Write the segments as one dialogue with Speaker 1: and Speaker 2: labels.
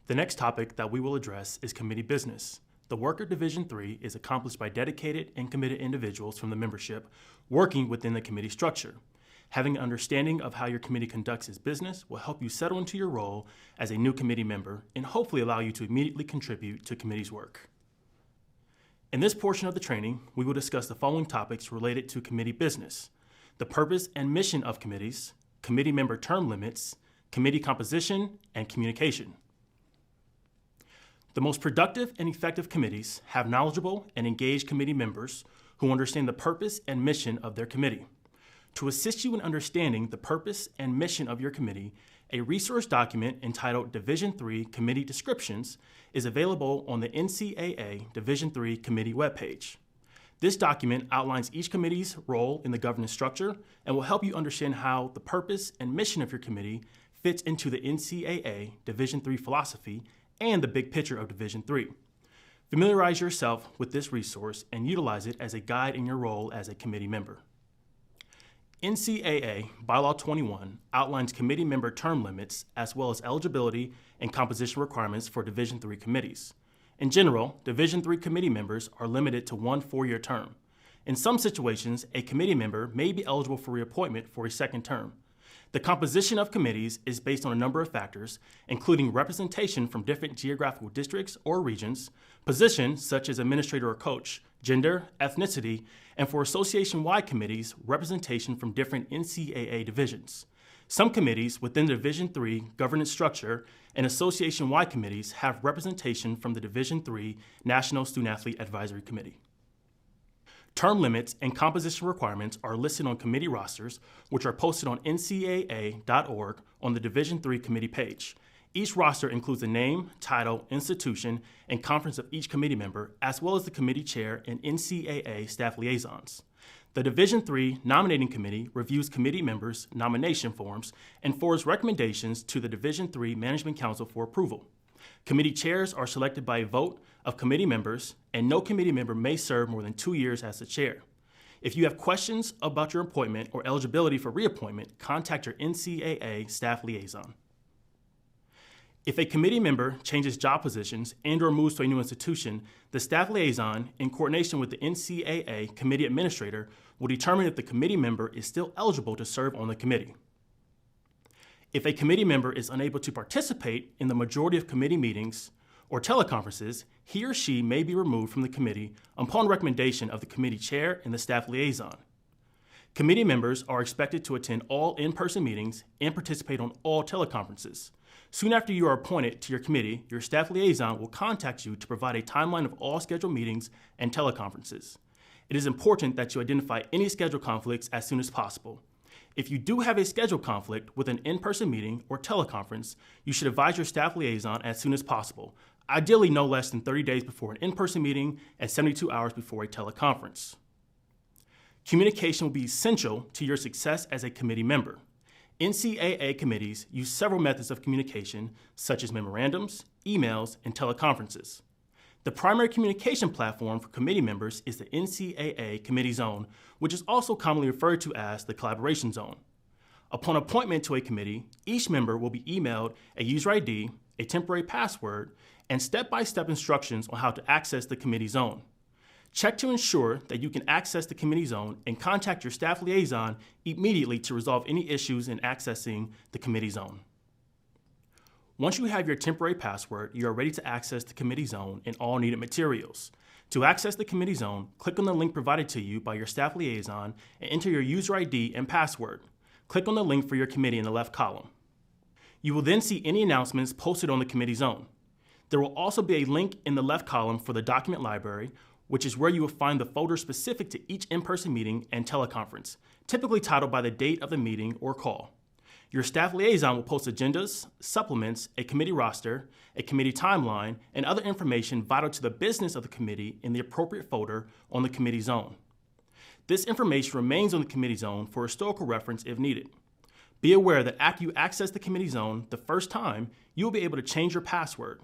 Speaker 1: The next topic that we will address is committee business. The work of Division 3 is accomplished by dedicated and committed individuals from the membership working within the committee structure. Having an understanding of how your committee conducts its business will help you settle into your role as a new committee member and hopefully allow you to immediately contribute to committee's work. In this portion of the training, we will discuss the following topics related to committee business: the purpose and mission of committees, committee member term limits, committee composition, and communication. The most productive and effective committees have knowledgeable and engaged committee members who understand the purpose and mission of their committee. To assist you in understanding the purpose and mission of your committee, a resource document entitled Division 3 Committee Descriptions is available on the NCAA Division 3 Committee webpage. This document outlines each committee's role in the governance structure and will help you understand how the purpose and mission of your committee fits into the NCAA Division 3 philosophy and the big picture of Division 3. Familiarize yourself with this resource and utilize it as a guide in your role as a committee member. NCAA Bylaw 21 outlines committee member term limits as well as eligibility and composition requirements for Division 3 committees. In general, Division 3 committee members are limited to one 4-year term. In some situations, a committee member may be eligible for reappointment for a second term. The composition of committees is based on a number of factors, including representation from different geographical districts or regions, positions such as administrator or coach, gender, ethnicity, and for association-wide committees, representation from different NCAA divisions. Some committees within the Division 3 governance structure and association-wide committees have representation from the Division 3 National Student-Athlete Advisory Committee. Term limits and composition requirements are listed on committee rosters, which are posted on ncaa.org on the Division 3 committee page. Each roster includes the name, title, institution, and conference of each committee member, as well as the committee chair and NCAA staff liaisons. The Division 3 Nominating Committee reviews committee members' nomination forms and forwards recommendations to the Division 3 Management Council for approval. Committee chairs are selected by a vote of committee members, and no committee member may serve more than 2 years as the chair. If you have questions about your appointment or eligibility for reappointment, contact your NCAA staff liaison. If a committee member changes job positions and/or moves to a new institution, the staff liaison, in coordination with the NCAA committee administrator, will determine if the committee member is still eligible to serve on the committee. If a committee member is unable to participate in the majority of committee meetings or teleconferences, he or she may be removed from the committee upon recommendation of the committee chair and the staff liaison. Committee members are expected to attend all in-person meetings and participate on all teleconferences. Soon after you are appointed to your committee, your staff liaison will contact you to provide a timeline of all scheduled meetings and teleconferences. It is important that you identify any schedule conflicts as soon as possible. If you do have a schedule conflict with an in-person meeting or teleconference, you should advise your staff liaison as soon as possible, ideally no less than 30 days before an in-person meeting and 72 hours before a teleconference. Communication will be essential to your success as a committee member. NCAA committees use several methods of communication, such as memorandums, emails, and teleconferences. The primary communication platform for committee members is the NCAA Committee Zone, which is also commonly referred to as the Collaboration Zone. Upon appointment to a committee, each member will be emailed a user ID, a temporary password, and step-by-step instructions on how to access the committee zone. Check to ensure that you can access the committee zone and contact your staff liaison immediately to resolve any issues in accessing the committee zone. Once you have your temporary password, you are ready to access the committee zone and all needed materials. To access the committee zone, click on the link provided to you by your staff liaison and enter your user ID and password. Click on the link for your committee in the left column. You will then see any announcements posted on the committee zone. There will also be a link in the left column for the document library, which is where you will find the folder specific to each in-person meeting and teleconference, typically titled by the date of the meeting or call. Your staff liaison will post agendas, supplements, a committee roster, a committee timeline, and other information vital to the business of the committee in the appropriate folder on the committee zone. This information remains on the committee zone for historical reference if needed. Be aware that after you access the committee zone the first time, you will be able to change your password.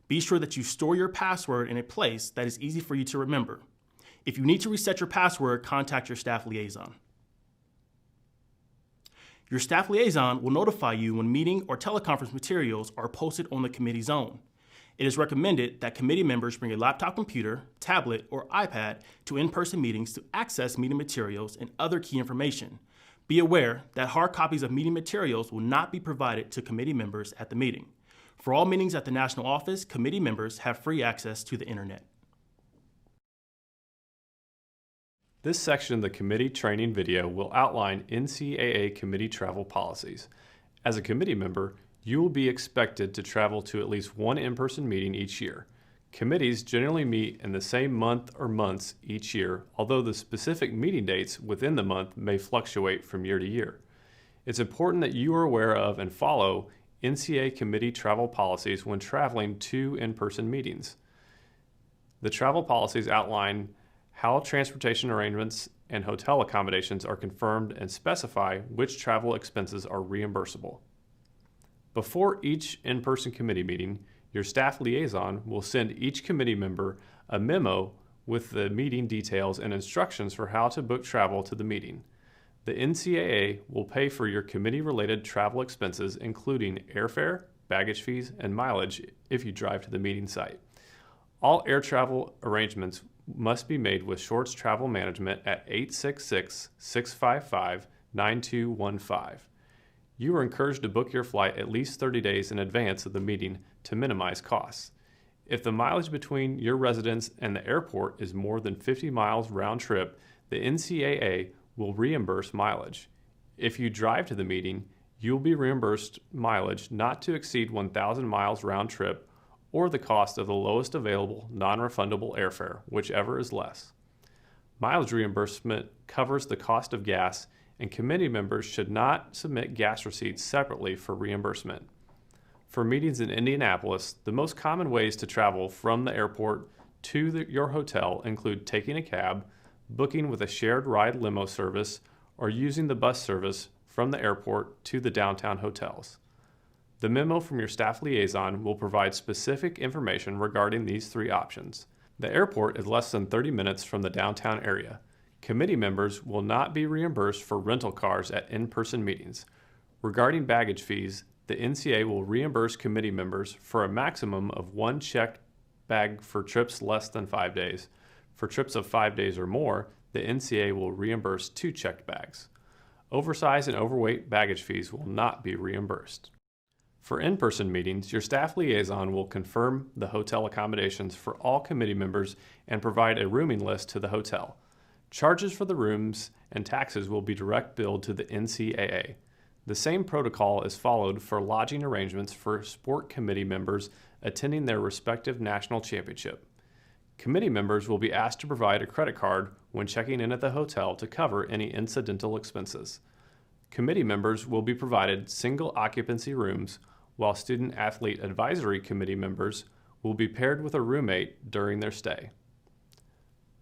Speaker 1: Be sure that you store your password in a place that is easy for you to remember. If you need to reset your password, contact your staff liaison. Your staff liaison will notify you when meeting or teleconference materials are posted on the committee zone. It is recommended that committee members bring a laptop computer, tablet, or iPad to in-person meetings to access meeting materials and other key information. Be aware that hard copies of meeting materials will not be provided to committee members at the meeting. For all meetings at the national office, committee members have free access to the internet.
Speaker 2: This section of the committee training video will outline NCAA committee travel policies. As a committee member, you will be expected to travel to at least one in-person meeting each year. Committees generally meet in the same month or months each year, although the specific meeting dates within the month may fluctuate from year to year. It's important that you are aware of and follow NCAA committee travel policies when traveling to in-person meetings. The travel policies outline how transportation arrangements and hotel accommodations are confirmed and specify which travel expenses are reimbursable. Before each in-person committee meeting, your staff liaison will send each committee member a memo with the meeting details and instructions for how to book travel to the meeting. The NCAA will pay for your committee-related travel expenses, including airfare, baggage fees, and mileage if you drive to the meeting site. All air travel arrangements must be made with Shorts Travel Management at 866-655-9215. You are encouraged to book your flight at least 30 days in advance of the meeting to minimize costs. If the mileage between your residence and the airport is more than 50 miles round trip, the NCAA will reimburse mileage. If you drive to the meeting, you will be reimbursed mileage not to exceed 1,000 miles round trip or the cost of the lowest available non-refundable airfare, whichever is less. Mileage reimbursement covers the cost of gas, and committee members should not submit gas receipts separately for reimbursement. For meetings in Indianapolis, the most common ways to travel from the airport to your hotel include taking a cab, booking with a shared ride limo service, or using the bus service from the airport to the downtown hotels. The memo from your staff liaison will provide specific information regarding these three options. The airport is less than 30 minutes from the downtown area. Committee members will not be reimbursed for rental cars at in-person meetings. Regarding baggage fees, the NCAA will reimburse committee members for a maximum of one checked bag for trips less than 5 days. For trips of 5 days or more, the NCAA will reimburse 2 checked bags. Oversized and overweight baggage fees will not be reimbursed. For in-person meetings, your staff liaison will confirm the hotel accommodations for all committee members and provide a rooming list to the hotel. Charges for the rooms and taxes will be direct billed to the NCAA. The same protocol is followed for lodging arrangements for sport committee members attending their respective national championship. Committee members will be asked to provide a credit card when checking in at the hotel to cover any incidental expenses. Committee members will be provided single occupancy rooms, while student athlete advisory committee members will be paired with a roommate during their stay.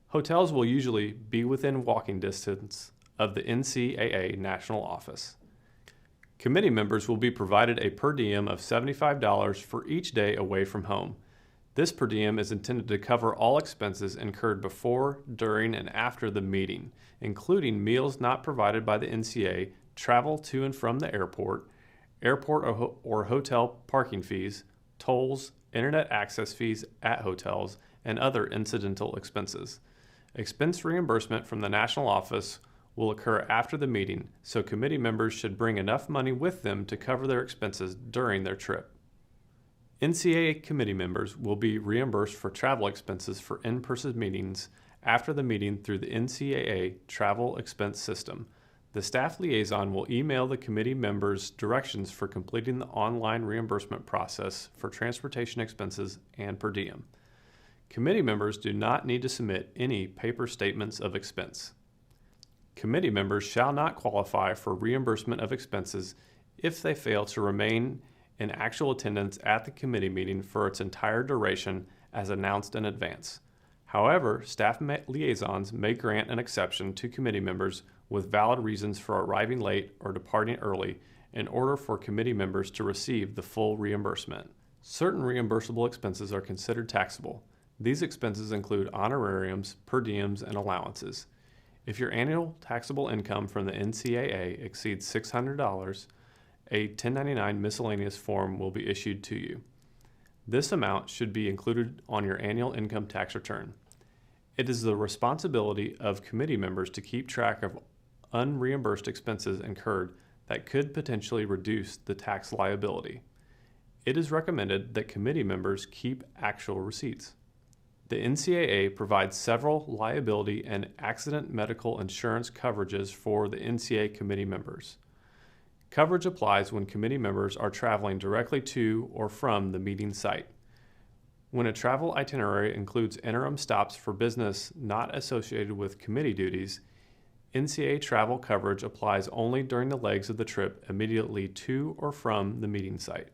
Speaker 2: Hotels will usually be within walking distance of the NCAA national office. Committee members will be provided a per diem of $75 for each day away from home. This per diem is intended to cover all expenses incurred before, during, and after the meeting, including meals not provided by the NCAA, travel to and from the airport or hotel parking fees, tolls, internet access fees at hotels, and other incidental expenses. Expense reimbursement from the national office will occur after the meeting, so committee members should bring enough money with them to cover their expenses during their trip. NCAA committee members will be reimbursed for travel expenses for in-person meetings after the meeting through the NCAA travel expense system. The staff liaison will email the committee members directions for completing the online reimbursement process for transportation expenses and per diem. Committee members do not need to submit any paper statements of expense. Committee members shall not qualify for reimbursement of expenses if they fail to remain in actual attendance at the committee meeting for its entire duration as announced in advance. However, staff liaisons may grant an exception to committee members with valid reasons for arriving late or departing early in order for committee members to receive the full reimbursement. Certain reimbursable expenses are considered taxable. These expenses include honorariums, per diems, and allowances. If your annual taxable income from the NCAA exceeds $600, a 1099 miscellaneous form will be issued to you. This amount should be included on your annual income tax return. It is the responsibility of committee members to keep track of unreimbursed expenses incurred that could potentially reduce the tax liability. It is recommended that committee members keep actual receipts. The NCAA provides several liability and accident medical insurance coverages for the NCAA committee members. Coverage applies when committee members are traveling directly to or from the meeting site. When a travel itinerary includes interim stops for business not associated with committee duties, NCAA travel coverage applies only during the legs of the trip immediately to or from the meeting site.